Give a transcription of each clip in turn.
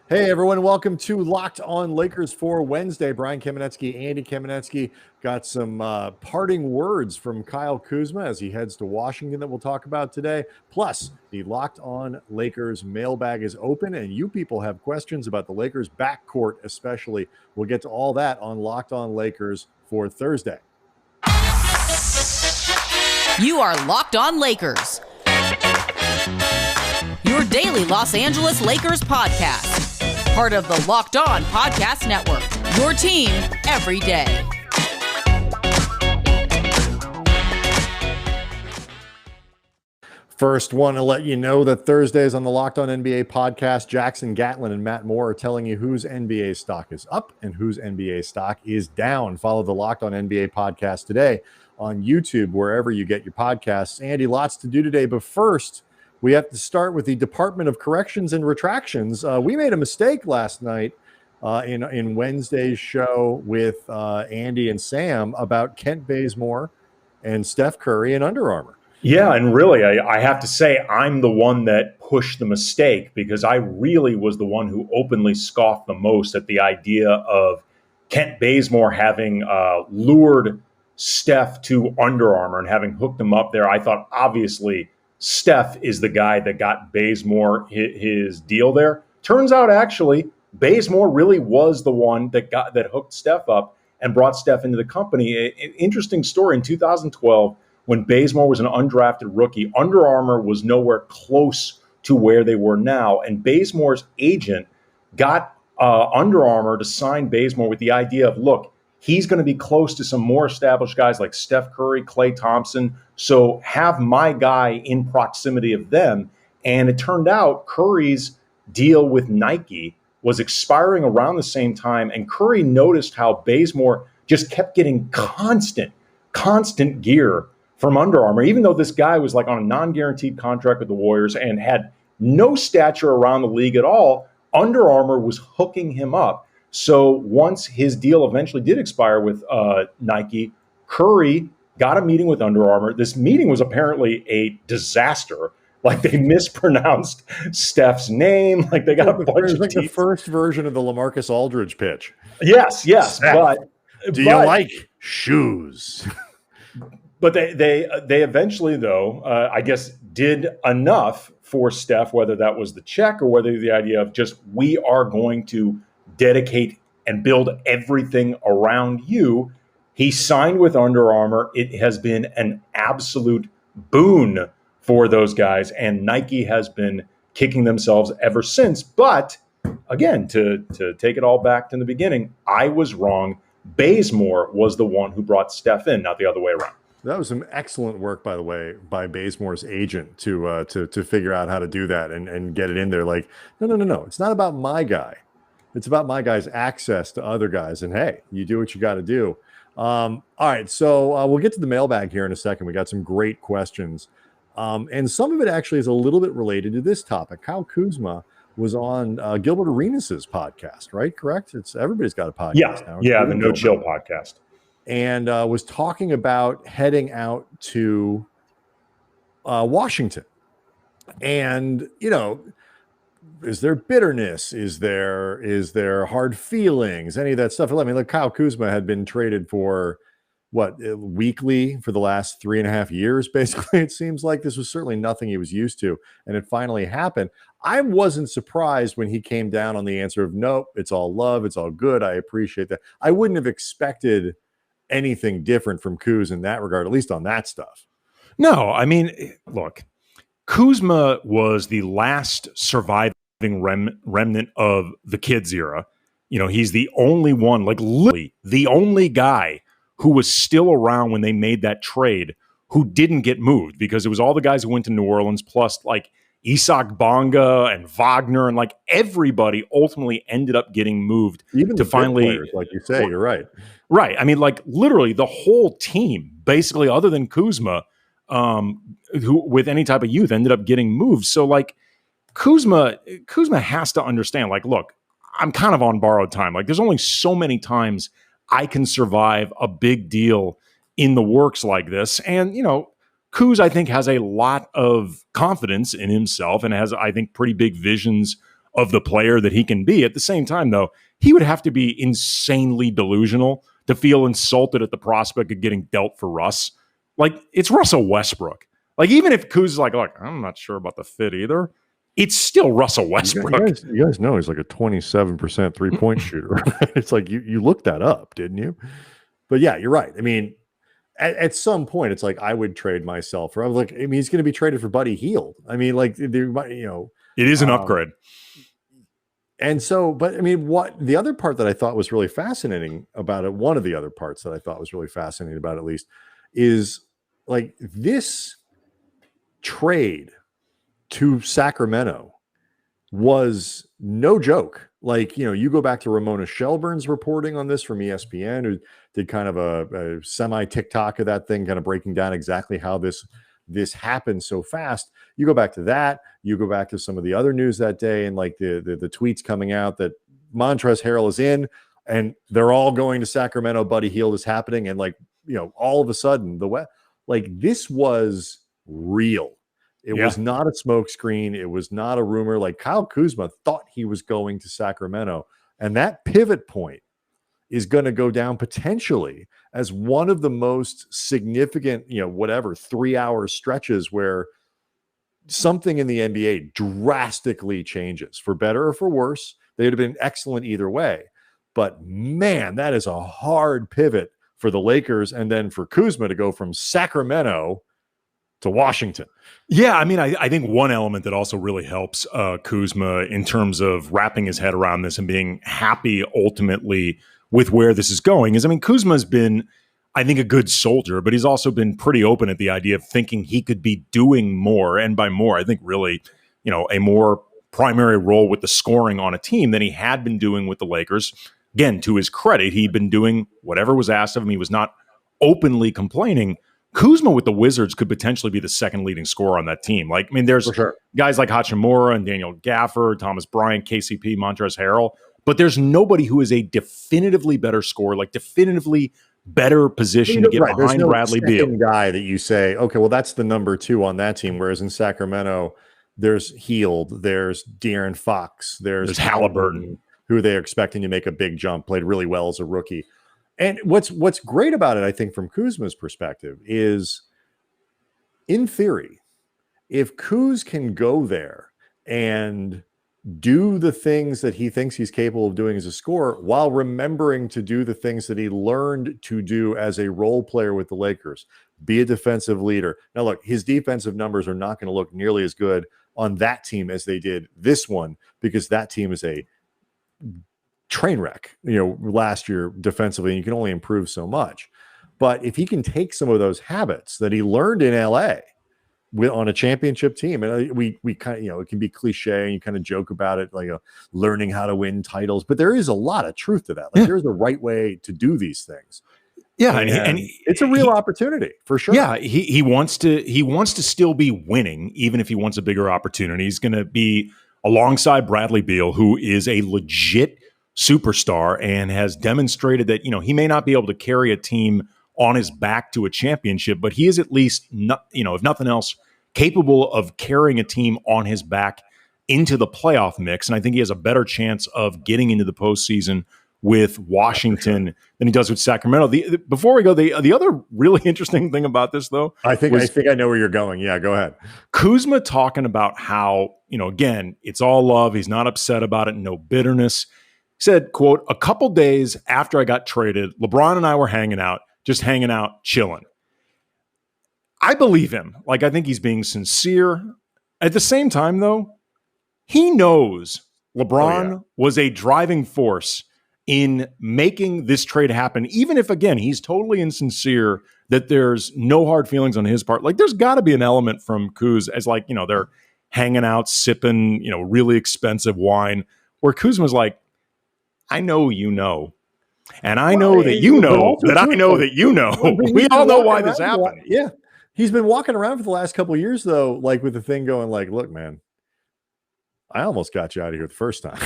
Hey everyone, welcome to Locked On Lakers for Wednesday. Brian Kamenetzkys, Andy Kamenetzkys got some parting words from Kyle Kuzma as he heads to Washington that we'll talk about today. Plus, the Locked On Lakers mailbag is open, and you people have questions about the Lakers backcourt especially. We'll get to all that on Locked On Lakers for Thursday. You are Locked On Lakers, your daily Los Angeles Lakers podcast. Part of the Locked On Podcast Network, your team every day. First, want to let you know that Thursdays on the Locked On NBA podcast, Jackson Gatlin and Matt Moore are telling you whose NBA stock is up and whose NBA stock is down. Follow the Locked On NBA podcast today on YouTube, wherever you get your podcasts. Andy, lots to do today, but first, we have to start with the Department of Corrections and Retractions. We made a mistake last night in Wednesday's show with Andy and Sam about Kent Bazemore and Steph Curry and Under Armour. Yeah, and really, I have to say I'm the one that pushed the mistake because I really was the one who openly scoffed the most at the idea of Kent Bazemore having lured Steph to Under Armour and having hooked him up there. I thought, obviously, Steph is the guy that got Bazemore his deal there. Turns out, actually, Bazemore really was the one that hooked Steph up and brought Steph into the company. An interesting story. In 2012, when Bazemore was an undrafted rookie, Under Armour was nowhere close to where they were now. And Bazemore's agent got Under Armour to sign Bazemore with the idea of, look, he's going to be close to some more established guys like Steph Curry, Klay Thompson. So have my guy in proximity of them. And it turned out Curry's deal with Nike was expiring around the same time. And Curry noticed how Bazemore just kept getting constant gear from Under Armour, even though this guy was like on a non-guaranteed contract with the Warriors and had no stature around the league at all. Under Armour was hooking him up. So once his deal eventually did expire with Nike, Curry got a meeting with Under Armour. This meeting was apparently a disaster. Like they mispronounced Steph's name. Like they got a bunch of the first version of the LaMarcus Aldridge pitch. Yes. Steph, do you like shoes? But they eventually, though, I guess, did enough for Steph, whether that was the check or whether the idea of just we are going to dedicate and build everything around you. He signed with Under Armour. It has been an absolute boon for those guys, and Nike has been kicking themselves ever since. But again, to take it all back to the beginning, I was wrong. Bazemore was the one who brought Steph in, not the other way around. That was some excellent work, by the way, by Bazemore's agent to figure out how to do that and get it in there. Like, no. It's not about my guy. It's about my guy's access to other guys. And hey, you do what you got to do. All right, so we'll get to the mailbag here in a second. We got some great questions. And some of it actually is a little bit related to this topic. Kyle Kuzma was on Gilbert Arenas' podcast, right? Correct? Everybody's got a podcast now. Yeah, the No Chill podcast. And was talking about heading out to Washington. And, is there bitterness? Is there hard feelings? Any of that stuff? I mean, like Kyle Kuzma had been traded for weekly for the last 3.5 years, basically. It seems like this was certainly nothing he was used to. And it finally happened. I wasn't surprised when he came down on the answer of, nope, it's all love. It's all good. I appreciate that. I wouldn't have expected anything different from Kuz in that regard, at least on that stuff. No, I mean, look, Kuzma was the last surviving remnant of the Kids era. He's the only one, like literally the only guy who was still around when they made that trade who didn't get moved, because it was all the guys who went to New Orleans, plus like Isak Bonga and Wagner, and like everybody ultimately ended up getting moved. Even to finally, players, like you say, you're right. Right. I mean, like literally the whole team, basically, other than Kuzma, who with any type of youth ended up getting moved. So like Kuzma has to understand, like, look, I'm kind of on borrowed time. Like there's only so many times I can survive a big deal in the works like this. And, Kuz, I think, has a lot of confidence in himself and has, I think, pretty big visions of the player that he can be. At the same time, though, he would have to be insanely delusional to feel insulted at the prospect of getting dealt for Russ. Like, it's Russell Westbrook. Like, even if Kuz is like, look, I'm not sure about the fit either, it's still Russell Westbrook. You guys know he's like a 27% 3-point shooter. It's like you looked that up, didn't you? But yeah, you're right. I mean, at some point, it's like I would trade myself for. I was like, I mean, he's going to be traded for Buddy Hield. I mean, like, it is an upgrade. And so, but I mean, what the other part that I thought was really fascinating about it, one of the other parts that I thought was really fascinating about it, at least, is like this trade to Sacramento was no joke. Like, you go back to Ramona Shelburne's reporting on this from ESPN, who did kind of a semi TikTok of that thing, kind of breaking down exactly how this happened so fast. You go back to that, you go back to some of the other news that day, and like the tweets coming out that Montrezl Harrell is in and they're all going to Sacramento. Buddy Hield is happening. And like, all of a sudden this was real. It was not a smokescreen. It was not a rumor. Like, Kyle Kuzma thought he was going to Sacramento. And that pivot point is going to go down potentially as one of the most significant, 3-hour stretches where something in the NBA drastically changes, for better or for worse. They'd have been excellent either way. But man, that is a hard pivot for the Lakers, and then for Kuzma to go from Sacramento to Washington. Yeah, I mean, I think one element that also really helps Kuzma in terms of wrapping his head around this and being happy ultimately with where this is going is, I mean, Kuzma's been, I think, a good soldier, but he's also been pretty open at the idea of thinking he could be doing more. And by more, I think really, a more primary role with the scoring on a team than he had been doing with the Lakers. Again, to his credit, he'd been doing whatever was asked of him. He was not openly complaining. Kuzma with the Wizards could potentially be the second leading scorer on that team. Like, I mean, there's guys like Hachimura and Daniel Gafford, Thomas Bryant, KCP, Montrezl Harrell, but there's nobody who is a definitively better scorer, like definitively better position to get behind Bradley Beal. Guy that you say, okay, well, that's the number 2 on that team. Whereas in Sacramento, there's Hield, there's De'Aaron Fox, there's Halliburton, who they're expecting to make a big jump, played really well as a rookie. And what's great about it, I think, from Kuzma's perspective is, in theory, if Kuz can go there and do the things that he thinks he's capable of doing as a scorer while remembering to do the things that he learned to do as a role player with the Lakers, be a defensive leader. Now, look, his defensive numbers are not going to look nearly as good on that team as they did this one, because that team is a train wreck, last year defensively, and you can only improve so much. But if he can take some of those habits that he learned in LA on a championship team, and we kind of, it can be cliche and you kind of joke about it, like learning how to win titles, but there is a lot of truth to that. Like, there's the right way to do these things. Yeah, and it's a real opportunity for sure. Yeah, he wants to still be winning, even if he wants a bigger opportunity. He's going to be alongside Bradley Beal, who is a legit superstar and has demonstrated that, he may not be able to carry a team on his back to a championship, but he is at least, if nothing else, capable of carrying a team on his back into the playoff mix. And I think he has a better chance of getting into the postseason with Washington than he does with Sacramento. Before we go, the other really interesting thing about this, though, I think I know where you're going. Yeah, go ahead. Kuzma talking about how, again, it's all love. He's not upset about it. No bitterness. He said, quote, "A couple days after I got traded, LeBron and I were hanging out, chilling." I believe him. Like, I think he's being sincere. At the same time, though, he knows LeBron was a driving force in making this trade happen, even if, again, he's totally insincere that there's no hard feelings on his part. Like, there's got to be an element from Kuz as, like, they're hanging out, sipping, really expensive wine, where Kuzma's like, I know you know. And I know that you know that I know that you know. We all know why this happened. Yeah. He's been walking around for the last couple of years, though, like with the thing going like, look, man, I almost got you out of here the first time.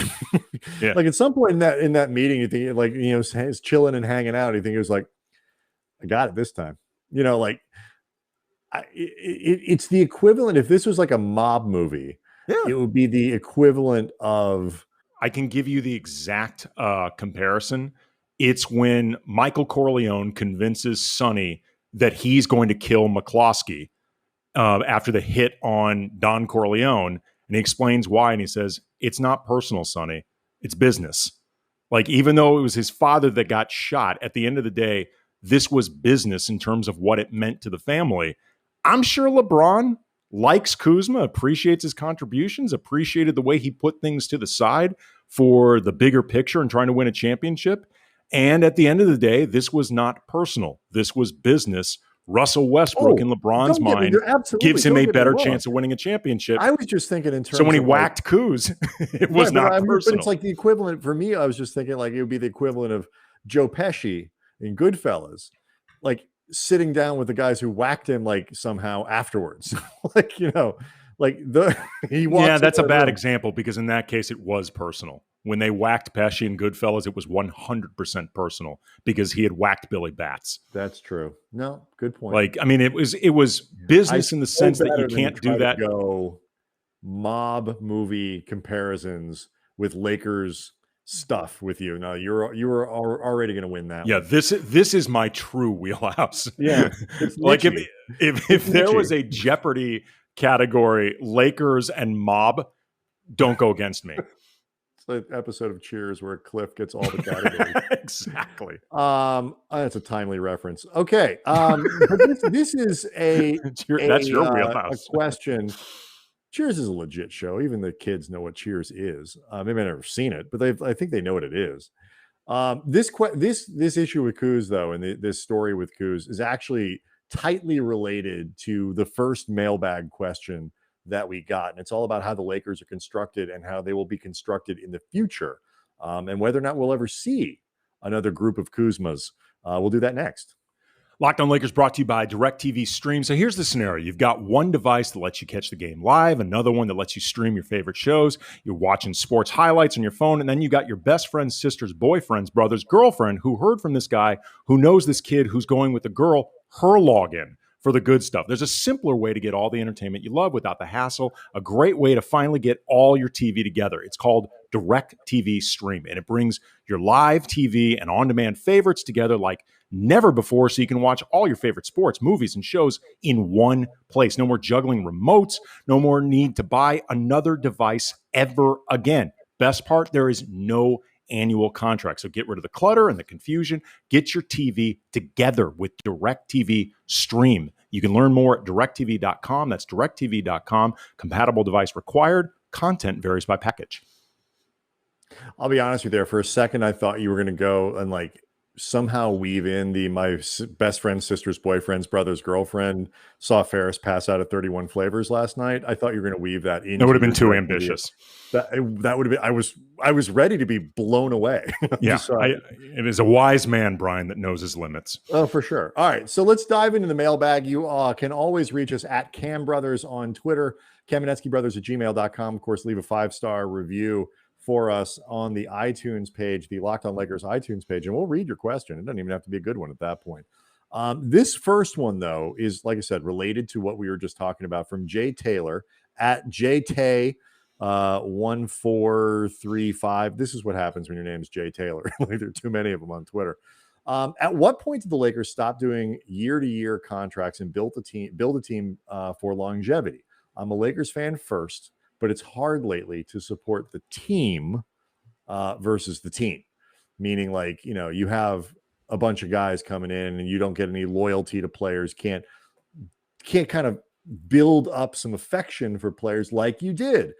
Yeah. Like at some point in that meeting, you think like, he's chilling and hanging out. You think it was like, I got it this time. Like it's the equivalent. If this was like a mob movie It would be the equivalent of. I can give you the exact comparison. It's when Michael Corleone convinces Sonny that he's going to kill McCloskey after the hit on Don Corleone. And he explains why. And he says, it's not personal, Sonny. It's business. Like, even though it was his father that got shot, at the end of the day, this was business in terms of what it meant to the family. I'm sure LeBron likes Kuzma, appreciates his contributions, appreciated the way he put things to the side for the bigger picture and trying to win a championship. And at the end of the day, this was not personal. This was business. Russell Westbrook, in LeBron's mind, gives him a better chance of winning a championship. I was just thinking in terms So when he of whacked Kuz, it was not personal. But it's like the equivalent for me. I was just thinking like it would be the equivalent of Joe Pesci in Goodfellas, like sitting down with the guys who whacked him, like somehow afterwards, like, you know, like he walks. Yeah, that's a bad example because in that case it was personal. When they whacked Pesci in Goodfellas, it was 100% personal because he had whacked Billy Bats. That's true. No, good point. Like, I mean, it was business in the sense that you can't do that. Go mob movie comparisons with Lakers stuff with you. No, you were already going to win that. Yeah, this is my true wheelhouse. Yeah, like if there was a Jeopardy category, Lakers and mob, don't go against me. An episode of Cheers where Cliff gets all the categories. Exactly. That's a timely reference. Okay. But this is that's your wheelhouse. A question. Cheers is a legit show. Even the kids know what Cheers is. Maybe I've never seen it, but I think they know what it is. This issue with Kuz, though, and this story with Kuz is actually tightly related to the first mailbag question that we got. And it's all about how the Lakers are constructed and how they will be constructed in the future, and whether or not we'll ever see another group of Kuzmas. We'll do that next. Locked On Lakers brought to you by DirecTV Stream. So here's the scenario. You've got one device that lets you catch the game live, another one that lets you stream your favorite shows. You're watching sports highlights on your phone, and then you got your best friend's sister's boyfriend's brother's girlfriend who heard from this guy who knows this kid who's going with the girl, her login for the good stuff. There's a simpler way to get all the entertainment you love without the hassle, a great way to finally get all your TV together. It's called DirecTV Stream, and it brings your live TV and on-demand favorites together like never before, so you can watch all your favorite sports, movies, and shows in one place. No more juggling remotes, no more need to buy another device ever again. Best part, there is no annual contract. So get rid of the clutter and the confusion. Get your TV together with DirecTV Stream. You can learn more at directtv.com. That's directtv.com. Compatible device required. Content varies by package. I'll be honest with you there. For a second, I thought you were going to go and like somehow weave in my best friend's sister's boyfriend's brother's girlfriend saw Ferris pass out of 31 Flavors last night. I thought you were going to weave that in. That would have been too ambitious. That would have been. I was ready to be blown away. Yeah, it is a wise man, Brian, that knows his limits. Oh, for sure. All right, so let's dive into the mailbag. You can always reach us at Cam Brothers on Twitter, KamenetzkysBrothers@gmail.com. Of course, leave a 5-star review for us on the iTunes page, the Locked On Lakers iTunes page, and we'll read your question. It doesn't even have to be a good one at that point. This first one, though, is, like I said, related to what we were just talking about from Jay Taylor at JTay1435. This is what happens when your name is Jay Taylor. Like, there are too many of them on Twitter. At what point did the Lakers stop doing year-to-year contracts and build a team for longevity? I'm a Lakers fan first, but it's hard lately to support the team versus the team. Meaning, like, you know, you have a bunch of guys coming in and you don't get any loyalty to players, can't kind of build up some affection for players like you did.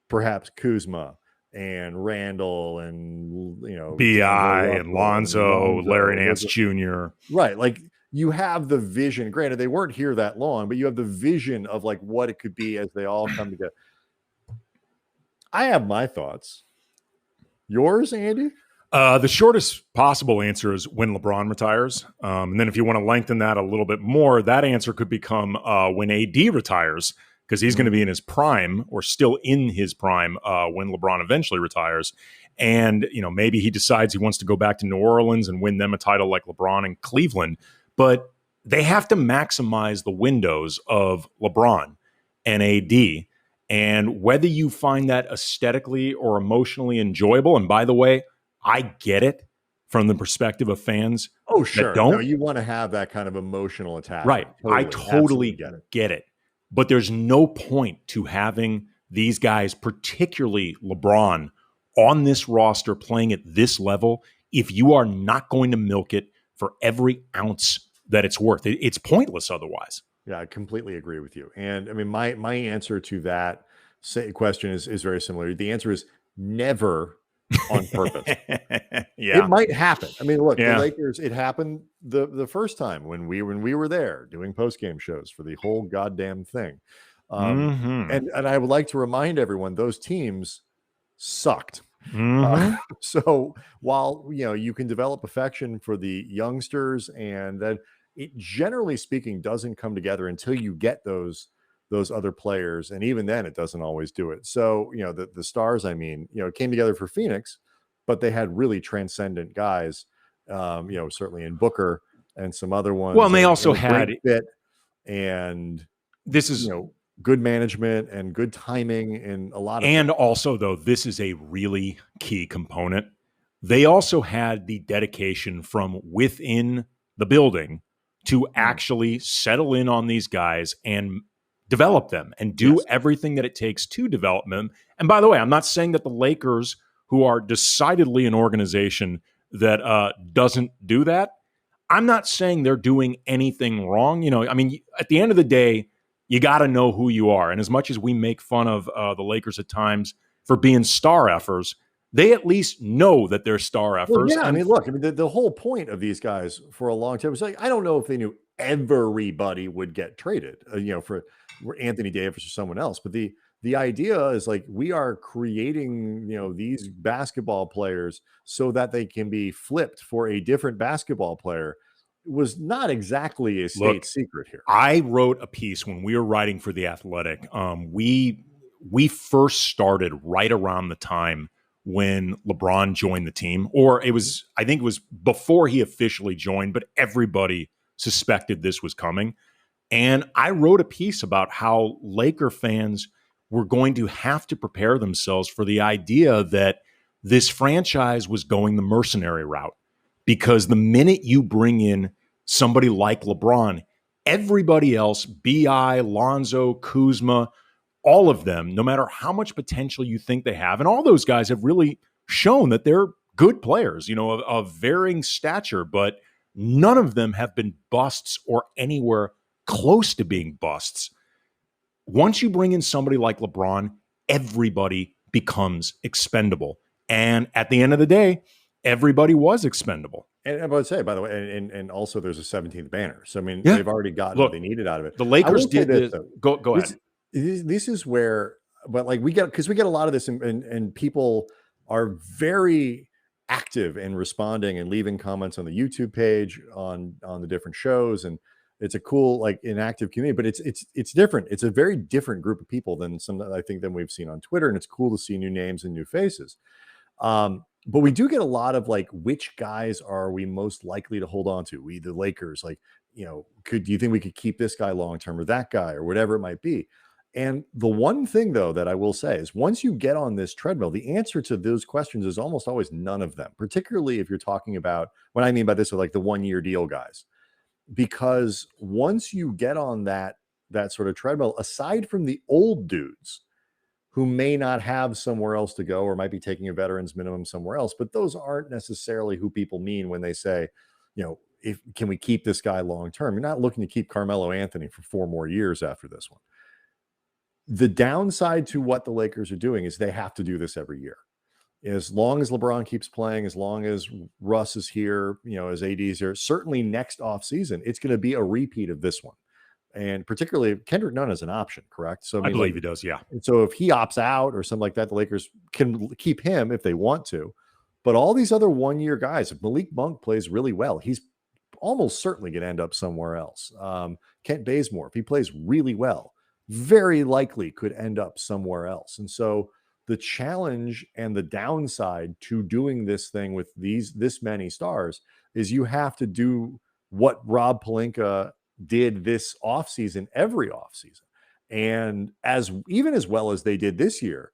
Perhaps Kuzma and Randall and, you know, B.I. and Lonzo, Larry Nance Jr. Right. Like, you have the vision. Granted, they weren't here that long, but you have the vision of like what it could be as they all come together. I have my thoughts. Yours, Andy? The shortest possible answer is when LeBron retires. And then if you want to lengthen that a little bit more, that answer could become when AD retires, because he's going to be in his prime or still in his prime when LeBron eventually retires. And, you know, maybe he decides he wants to go back to New Orleans and win them a title like LeBron in Cleveland. But they have to maximize the windows of LeBron and AD. And whether you find that aesthetically or emotionally enjoyable, and by the way, I get it from the perspective of fans Oh, that sure. No, don't. you want to have that kind of emotional attachment. Right. I Absolutely totally get it. But there's no point to having these guys, particularly LeBron, on this roster playing at this level if you are not going to milk it for every ounce that it's worth. It's pointless otherwise. Yeah, I completely agree with you. And I mean, my answer to that question is very similar. The answer is never on purpose. Yeah. It might happen. I mean, look, the Yeah. Lakers, it happened the first time when we were there doing post-game shows for the whole goddamn thing. And I would like to remind everyone, those teams sucked. So while you can develop affection for the youngsters, and that it generally speaking doesn't come together until you get those other players, and even then it doesn't always do it. So the stars, I mean, it came together for Phoenix, but they had really transcendent guys, certainly in Booker and some other ones. Well, and they also had fit, and this is good management and good timing in a lot of and things. Also, though, this is a really key component. They also had the dedication from within the building to actually settle in on these guys and develop them and do everything that it takes to develop them. And by the way, I'm not saying that the Lakers, who are decidedly an organization that doesn't do that, I'm not saying they're doing anything wrong. I mean, at the end of the day, you got to know who you are. And as much as we make fun of the Lakers at times for being star effers, they at least know that they're star effers. Well, yeah, I mean, look, the whole point of these guys for a long time was like, I don't know if they knew everybody would get traded, for Anthony Davis or someone else. But the idea is like, we are creating, these basketball players so that they can be flipped for a different basketball player. Was not exactly a state secret here. I wrote a piece when we were writing for The Athletic. We first started right around the time when LeBron joined the team, or I think it was before he officially joined, but everybody suspected this was coming. And I wrote a piece about how Laker fans were going to have to prepare themselves for the idea that this franchise was going the mercenary route. Because the minute you bring in somebody like LeBron, everybody else, B.I., Lonzo, Kuzma, all of them, no matter how much potential you think they have, and all those guys have really shown that they're good players, of varying stature, but none of them have been busts or anywhere close to being busts. Once you bring in somebody like LeBron, everybody becomes expendable. And at the end of the day, everybody was expendable. And I would say, by the way, and also there's a 17th banner. So, I mean, they've already gotten what they needed out of it. The Lakers did this. Go ahead. This is where, but like we get a lot of this, and people are very active in responding and leaving comments on the YouTube page, on the different shows. And it's a cool, like, inactive community, but it's different. It's a very different group of people than we've seen on Twitter. And it's cool to see new names and new faces. But we do get a lot of like, which guys are we most likely to hold on to? We, the Lakers, like, do you think we could keep this guy long-term or that guy or whatever it might be? And the one thing, though, that I will say is once you get on this treadmill, the answer to those questions is almost always none of them, particularly if you're talking about, what I mean by this are like the 1-year deal guys. Because once you get on that sort of treadmill, aside from the old dudes who may not have somewhere else to go or might be taking a veterans minimum somewhere else, but those aren't necessarily who people mean when they say, can we keep this guy long term? You're not looking to keep Carmelo Anthony for 4 more years after this one. The downside to what the Lakers are doing is they have to do this every year. As long as LeBron keeps playing, as long as Russ is here, as AD is here, certainly next offseason, it's going to be a repeat of this one. And particularly Kendrick Nunn is an option, correct? So I believe he does, yeah. So if he opts out or something like that, the Lakers can keep him if they want to. But all these other 1-year guys, if Malik Monk plays really well, he's almost certainly going to end up somewhere else. Kent Bazemore, if he plays really well, very likely could end up somewhere else. And so the challenge and the downside to doing this thing with this many stars is you have to do what Rob Pelinka did this offseason, every offseason, And even as well as they did this year,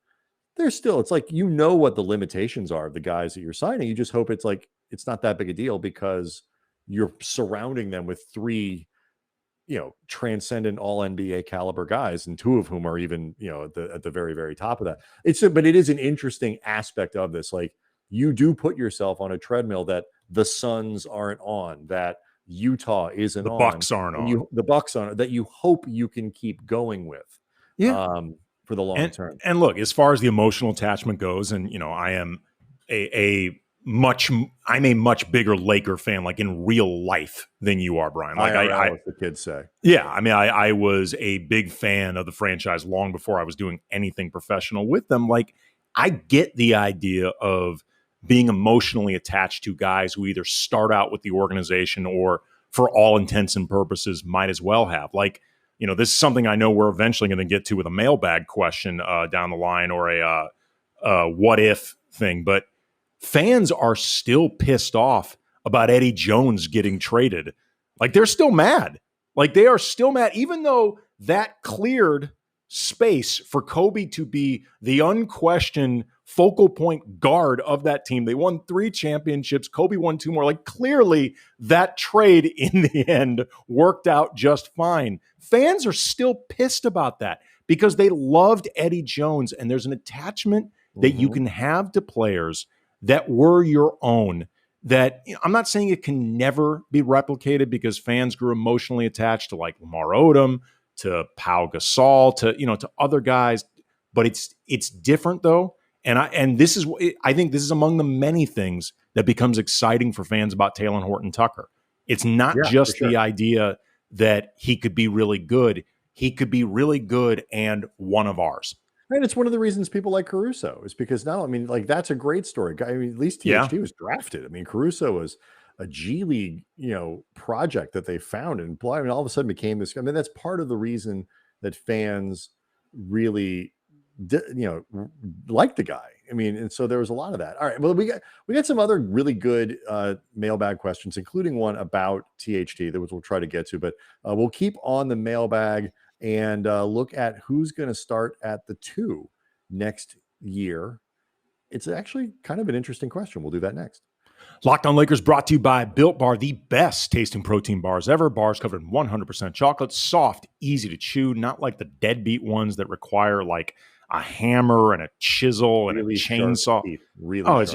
it's like, what the limitations are of the guys that you're signing. You just hope it's not that big a deal because you're surrounding them with three, transcendent all NBA caliber guys, and two of whom are even, at the very, very top of that. But it is an interesting aspect of this. Like, you do put yourself on a treadmill that the Suns aren't on, that Utah isn't on, the Bucks aren't on, the Bucks aren't, that you hope you can keep going with. For the long term. And look, as far as the emotional attachment goes, and I am I'm a much bigger Laker fan, like in real life, than you are, Brian. Like IRL, as the kids say. Yeah, I mean, I was a big fan of the franchise long before I was doing anything professional with them. Like, I get the idea of being emotionally attached to guys who either start out with the organization or, for all intents and purposes, might as well have. Like, this is something I know we're eventually going to get to with a mailbag question down the line, or a what if thing. But fans are still pissed off about Eddie Jones getting traded. Like, they're still mad. Like, they are still mad, even though that cleared space for Kobe to be the unquestioned focal point guard of that team. They won 3 championships. Kobe won 2 more. Like, clearly that trade in the end worked out just fine. Fans are still pissed about that because they loved Eddie Jones, and there's an attachment that you can have to players that were your own, that I'm not saying it can never be replicated, because fans grew emotionally attached to, like, Lamar Odom, to Pau Gasol, to other guys, but it's different though. And I think this is among the many things that becomes exciting for fans about Talen Horton-Tucker. It's not just the idea that he could be really good. He could be really good and one of ours. And it's one of the reasons people like Caruso, is because that's a great story. I mean, at least THT was drafted. I mean, Caruso was a G League, project that they found, and all of a sudden became this. I mean, that's part of the reason that fans really, like the guy. I mean, and so there was a lot of that. All right, well, we got some other really good mailbag questions, including one about THT, that we'll try to get to, but we'll keep on the mailbag and look at who's going to start at the 2 next year. It's actually kind of an interesting question. We'll do that next. Locked On Lakers brought to you by Built Bar, the best tasting protein bars ever. Bars covered in 100% chocolate, soft, easy to chew, not like the deadbeat ones that require like a hammer and a chisel and really a chainsaw.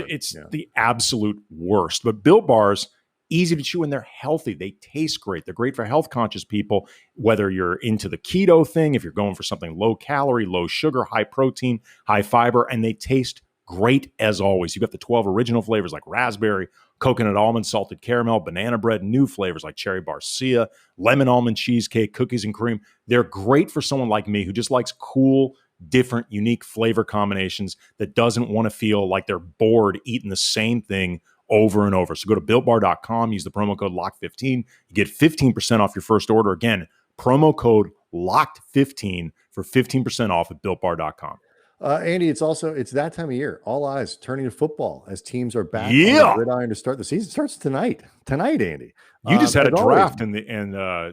It's the absolute worst. But Built Bars, easy to chew, and they're healthy. They taste great. They're great for health conscious people, whether you're into the keto thing, if you're going for something low calorie, low sugar, high protein, high fiber, and they taste great as always. You've got the 12 original flavors like raspberry, coconut almond, salted caramel, banana bread, new flavors like cherry barcia, lemon almond cheesecake, cookies and cream. They're great for someone like me who just likes cool, different, unique flavor combinations, that doesn't want to feel like they're bored eating the same thing over and over. So go to BuiltBar.com, use the promo code LOCK15. You get 15% off your first order. Again, promo code LOCKed15 for 15% off at BuiltBar.com. Andy, it's that time of year. All eyes turning to football as teams are back on the gridiron to start the season. It starts tonight, Andy. You just had a draft and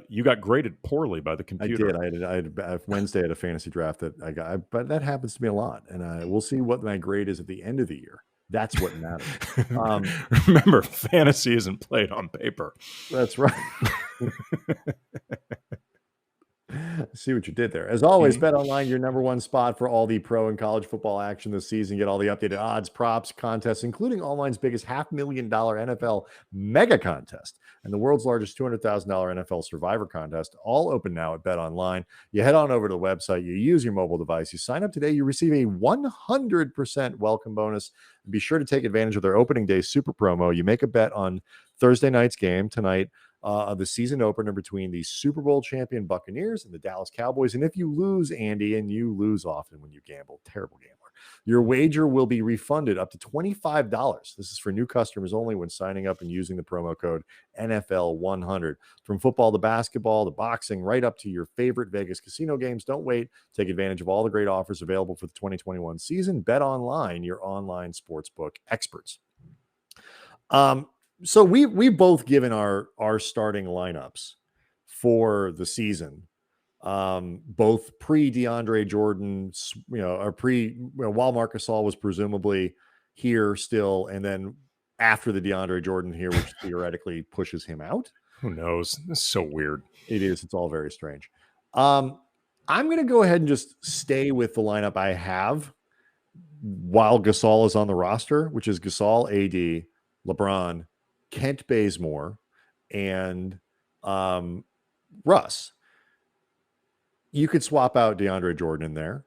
you got graded poorly by the computer. I did. Wednesday I had a fantasy draft that I got, but that happens to me a lot. And we'll see what my grade is at the end of the year. That's what matters. Remember, fantasy isn't played on paper. That's right. See what you did there. As always, BetOnline, your number one spot for all the pro and college football action this season. Get all the updated odds, props, contests, including online's biggest $500,000 NFL mega contest and the world's largest $200,000 NFL survivor contest, all open now at BetOnline. You head on over to the website, you use your mobile device, you sign up today, you receive a 100% welcome bonus. Be sure to take advantage of their opening day super promo. You make a bet on Thursday night's game tonight, of the season opener between the Super Bowl champion Buccaneers and the Dallas Cowboys. And if you lose, Andy, and you lose often when you gamble, terrible gambler, your wager will be refunded up to $25. This is for new customers only when signing up and using the promo code NFL100. From football to basketball to boxing, right up to your favorite Vegas casino games. Don't wait. Take advantage of all the great offers available for the 2021 season. BetOnline, your online sportsbook experts. So we've both given our starting lineups for the season. both pre DeAndre Jordan, or while Marc Gasol was presumably here still, and then after the DeAndre Jordan here, which theoretically pushes him out. Who knows? This is so weird. It is. It's all very strange. I'm going to go ahead and just stay with the lineup I have while Gasol is on the roster, which is Gasol, AD, LeBron, Kent Bazemore, and Russ. You could swap out DeAndre Jordan in there.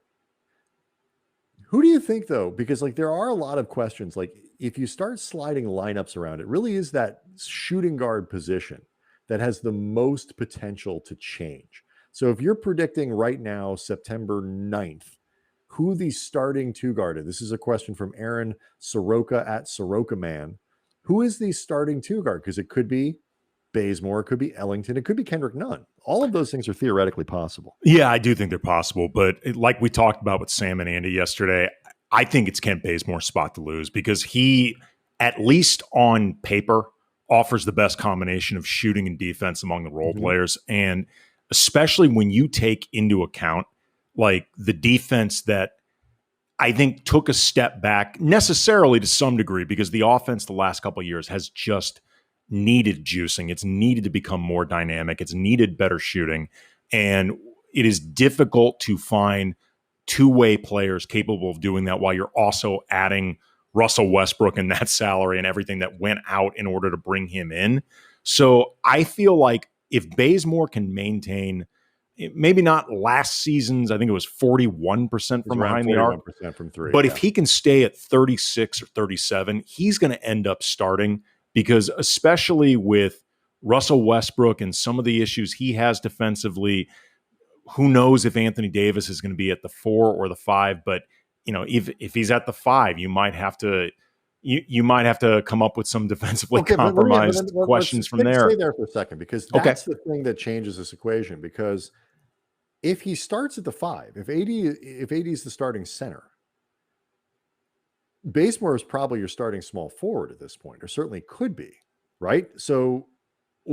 Who do you think, though? Because there are a lot of questions. If you start sliding lineups around, it really is that shooting guard position that has the most potential to change. So if you're predicting right now, September 9th, who the starting two guard is, this is a question from Aaron Soroka at Soroka Man. Who is the starting two guard? Because it could be Bazemore, it could be Ellington, it could be Kendrick Nunn. All of those things are theoretically possible. Yeah, I do think they're possible. But like we talked about with Sam and Andy yesterday, I think it's Kent Bazemore's spot to lose because he, at least on paper, offers the best combination of shooting and defense among the role players. And especially when you take into account the defense that I think took a step back necessarily to some degree because the offense the last couple of years has just needed juicing. It's needed to become more dynamic. It's needed better shooting. And it is difficult to find two-way players capable of doing that while you're also adding Russell Westbrook and that salary and everything that went out in order to bring him in. So I feel like if Bazemore can maintain, maybe not last season's, I think it was 41% from behind the arc, from three. But if he can stay at 36 or 37, he's going to end up starting because especially with Russell Westbrook and some of the issues he has defensively, who knows if Anthony Davis is going to be at the 4 or the 5, but if he's at the 5, you might have to come up with some defensively compromised questions from there. Stay there for a second because that's the thing that changes this equation. Because if he starts at the 5, if AD is the starting center, Bazemore is probably your starting small forward at this point, or certainly could be, right? So,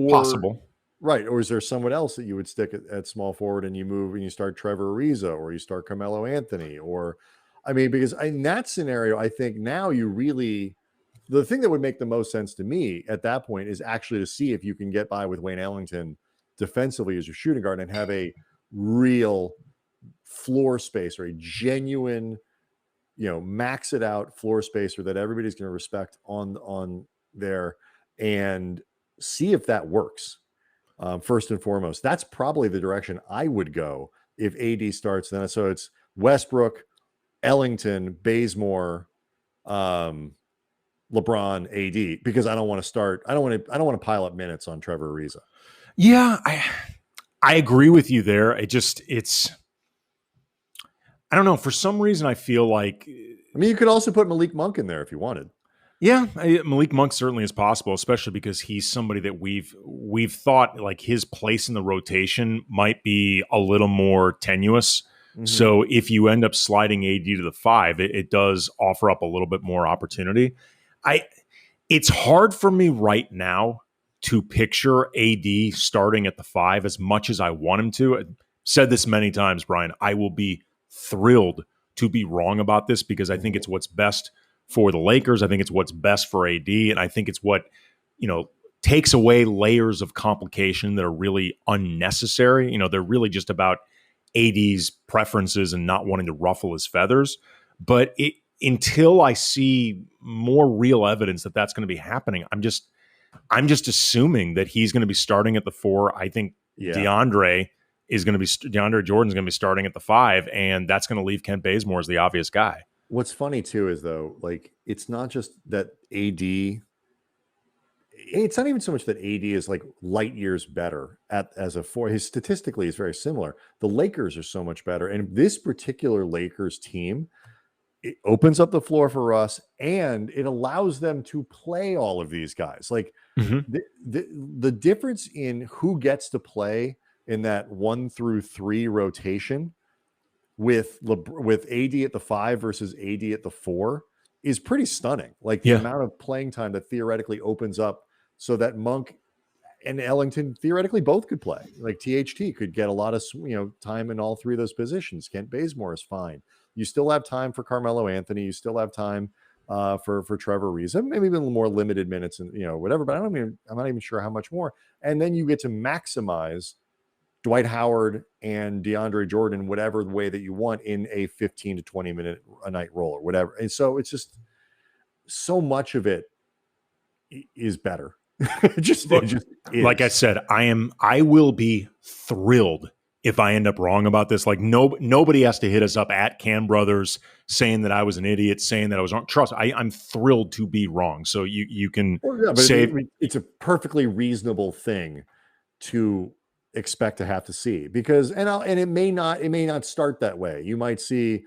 possible. Right. Or is there someone else that you would stick at small forward and you move and you start Trevor Ariza or you start Carmelo Anthony? Or, because in that scenario, I think now the thing that would make the most sense to me at that point is actually to see if you can get by with Wayne Ellington defensively as your shooting guard and have a real floor space or a genuine, max it out floor spacer that everybody's going to respect on there and see if that works. First and foremost, that's probably the direction I would go if AD starts. Then so it's Westbrook, Ellington, Bazemore, LeBron, AD, because I don't want to pile up minutes on Trevor Ariza. Yeah, I agree with you there. I don't know. For some reason, I feel like you could also put Malik Monk in there if you wanted. Yeah, Malik Monk certainly is possible, especially because he's somebody that we've thought his place in the rotation might be a little more tenuous. Mm-hmm. So if you end up sliding AD to the 5, it does offer up a little bit more opportunity. It's hard for me right now to picture AD starting at the 5 as much as I want him to. I've said this many times, Brian. I will be thrilled to be wrong about this because I think it's what's best for the Lakers. I think it's what's best for AD. And I think it's what, takes away layers of complication that are really unnecessary. They're really just about AD's preferences and not wanting to ruffle his feathers. But until I see more real evidence that that's going to be happening, I'm just assuming that he's going to be starting at the 4. I think DeAndre Jordan's going to be starting at the 5, and that's going to leave Kent Bazemore as the obvious guy. What's funny too is though, it's not just that AD. It's not even so much that AD is light years better as a 4. His statistically is very similar. The Lakers are so much better, and this particular Lakers team, it opens up the floor for Russ, and it allows them to play all of these guys. The difference in who gets to play in that 1 through 3 rotation with AD at the 5 versus AD at the 4 is pretty stunning. The amount of playing time that theoretically opens up so that Monk and Ellington theoretically both could play. Like THT could get a lot of time in all three of those positions. Kent Bazemore is fine. You still have time for Carmelo Anthony. You still have time for Trevor Ariza, maybe even more limited minutes and whatever. But I'm not even sure how much more. And then you get to maximize Dwight Howard and DeAndre Jordan, whatever the way that you want, in a 15 to 20 minute a night role or whatever. And so it's just so much of it is better. it just is. Like I said, I will be thrilled if I end up wrong about this. Like nobody has to hit us up at Can Brothers saying that I was an idiot, saying that I was wrong. Trust, I'm thrilled to be wrong. So you can say it's a perfectly reasonable thing to expect to have to see, because and it may not start that way. You might see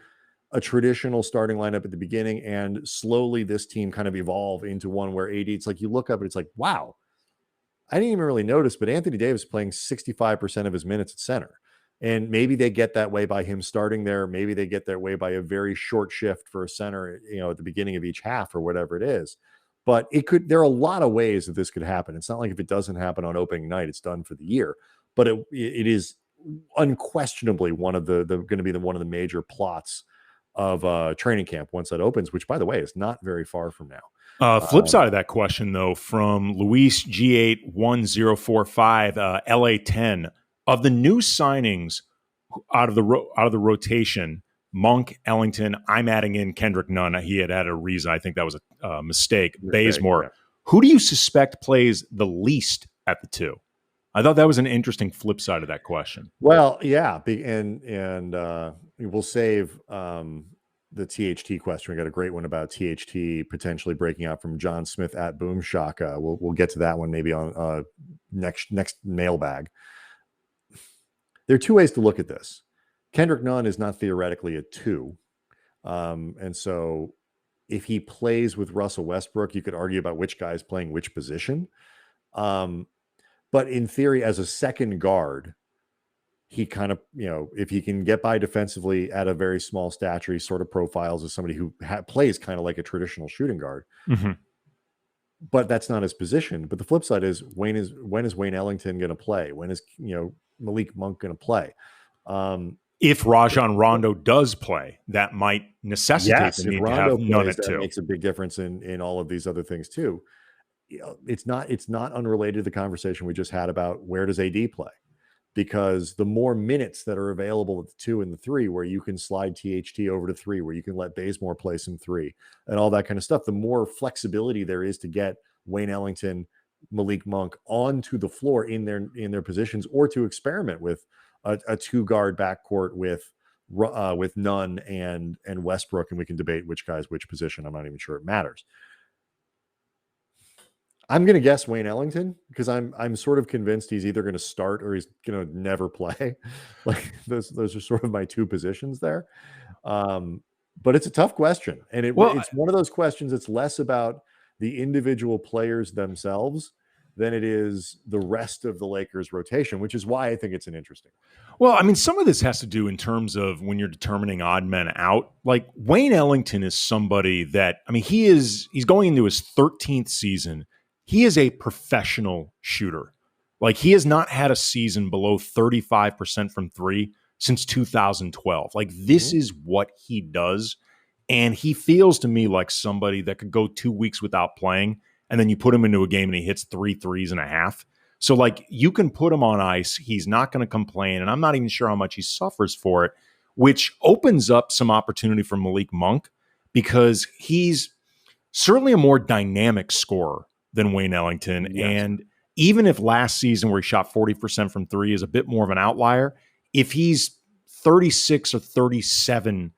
a traditional starting lineup at the beginning, and slowly this team kind of evolve into one where AD, it's like you look up and it's like, wow, I didn't even really notice, but Anthony Davis is playing 65% of his minutes at center. And maybe they get that way by him starting there. Maybe they get that way by a very short shift for a center, at the beginning of each half or whatever it is. But there are a lot of ways that this could happen. It's not like if it doesn't happen on opening night, it's done for the year. But it is unquestionably one of the going to be one of the major plots of training camp once that opens, which, by the way, is not very far from now. Flip side of that question, though, from Luis G81045, LA10, of the new signings out of the rotation, Monk, Ellington, I'm adding in Kendrick Nunn. He had a reason. I think that was a mistake. Bazemore. Yeah. Who do you suspect plays the least at the two? I thought that was an interesting flip side of that question. Well, yeah, and we'll save the THT question. We got a great one about THT potentially breaking out from John Smith at Boom Shaka. We'll get to that one maybe on next mailbag. There are two ways to look at this. Kendrick Nunn is not theoretically a 2. And so if he plays with Russell Westbrook, you could argue about which guy is playing which position. But in theory, as a second guard, he kind of, if he can get by defensively at a very small stature, he sort of profiles as somebody who plays kind of like a traditional shooting guard. Mm-hmm. But that's not his position. But the flip side is when is Wayne Ellington going to play? When is, Malik Monk going to play? If Rajon Rondo does play, that might necessitate the need to have Nunn at 2. That makes a big difference in all of these other things too. It's not unrelated to the conversation we just had about where does AD play, because the more minutes that are available at the 2 and the 3, where you can slide THT over to 3, where you can let Bazemore play some 3 and all that kind of stuff, the more flexibility there is to get Wayne Ellington, Malik Monk onto the floor in their positions, or to experiment with a 2-guard backcourt with Nunn and Westbrook, and we can debate which guy's which position. I'm not even sure it matters. I'm going to guess Wayne Ellington, because I'm sort of convinced he's either going to start or he's going to never play. Like those are sort of my 2 positions there. But it's a tough question, and it's one of those questions that's less about the individual players themselves than it is the rest of the Lakers rotation, which is why I think it's an interesting. Well, I mean, some of this has to do in terms of when you're determining odd men out. Like Wayne Ellington is somebody that, I mean, he's going into his 13th season. He is a professional shooter. Like, he has not had a season below 35% from 3 since 2012. Like, this is what he does. And he feels to me like somebody that could go 2 weeks without playing, and then you put him into a game and he hits 3 threes and a half. So, like, you can put him on ice. He's not going to complain. And I'm not even sure how much he suffers for it, which opens up some opportunity for Malik Monk, because he's certainly a more dynamic scorer than Wayne Ellington. Yes. And even if last season where he shot 40% from 3 is a bit more of an outlier, if he's 36 or 37%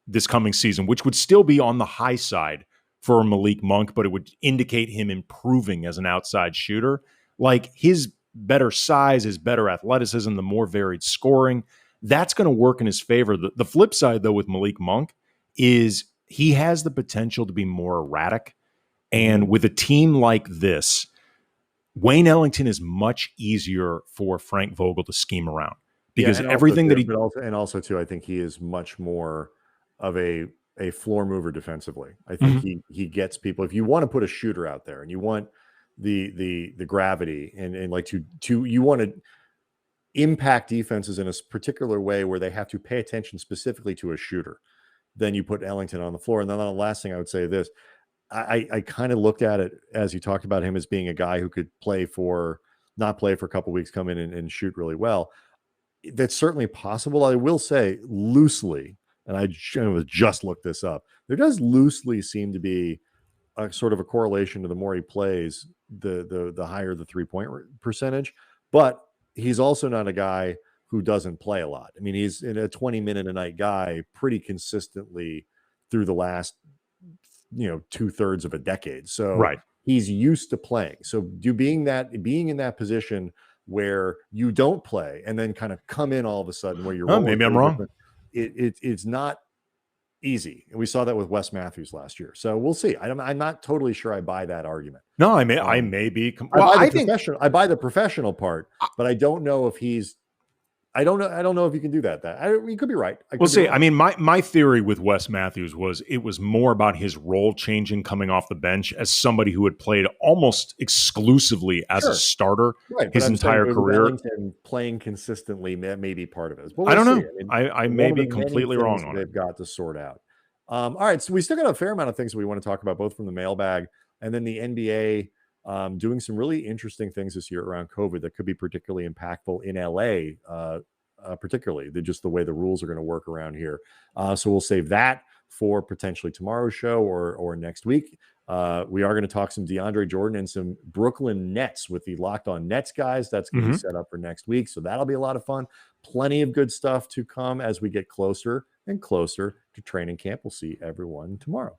this coming season, which would still be on the high side for Malik Monk, but it would indicate him improving as an outside shooter, like his better size, his better athleticism, the more varied scoring, that's going to work in his favor. The flip side, though, with Malik Monk is he has the potential to be more erratic. And with a team like this, Wayne Ellington is much easier for Frank Vogel to scheme around, because everything that he... And also, too, I think he is much more of a floor mover defensively. I think he gets people. If you want to put a shooter out there and you want the gravity and like to you want to impact defenses in a particular way where they have to pay attention specifically to a shooter, then you put Ellington on the floor. And then the last thing I would say this, I kind of looked at it as you talked about him as being a guy who could not play for a couple of weeks, come in and shoot really well. That's certainly possible. I will say loosely, and I just looked this up, there does loosely seem to be a sort of a correlation to the more he plays, the higher the 3-point percentage. But he's also not a guy who doesn't play a lot. I mean, he's in a 20-minute a night guy pretty consistently through the last 2/3 of a decade. So right. He's used to playing. So being in that position where you don't play and then kind of come in all of a sudden where you're maybe I'm wrong. It's not easy. And we saw that with Wes Matthews last year. So we'll see. I'm not totally sure I buy that argument. No, I may be. I buy the professional part, but I don't know if he's. I don't know if you can do that. You could be right. I mean, my theory with Wes Matthews was it was more about his role changing coming off the bench as somebody who had played almost exclusively as a starter his entire career. Ellington playing consistently may be part of it. I don't know. I may be completely wrong on it. They've got to sort out. All right, so we still got a fair amount of things that we want to talk about, both from the mailbag and then the NBA. Doing some really interesting things this year around COVID that could be particularly impactful in LA, particularly just the way the rules are going to work around here. So we'll save that for potentially tomorrow's show or next week. We are going to talk some DeAndre Jordan and some Brooklyn Nets with the Locked On Nets guys. That's going to be set up for next week. So that'll be a lot of fun. Plenty of good stuff to come as we get closer and closer to training camp. We'll see everyone tomorrow.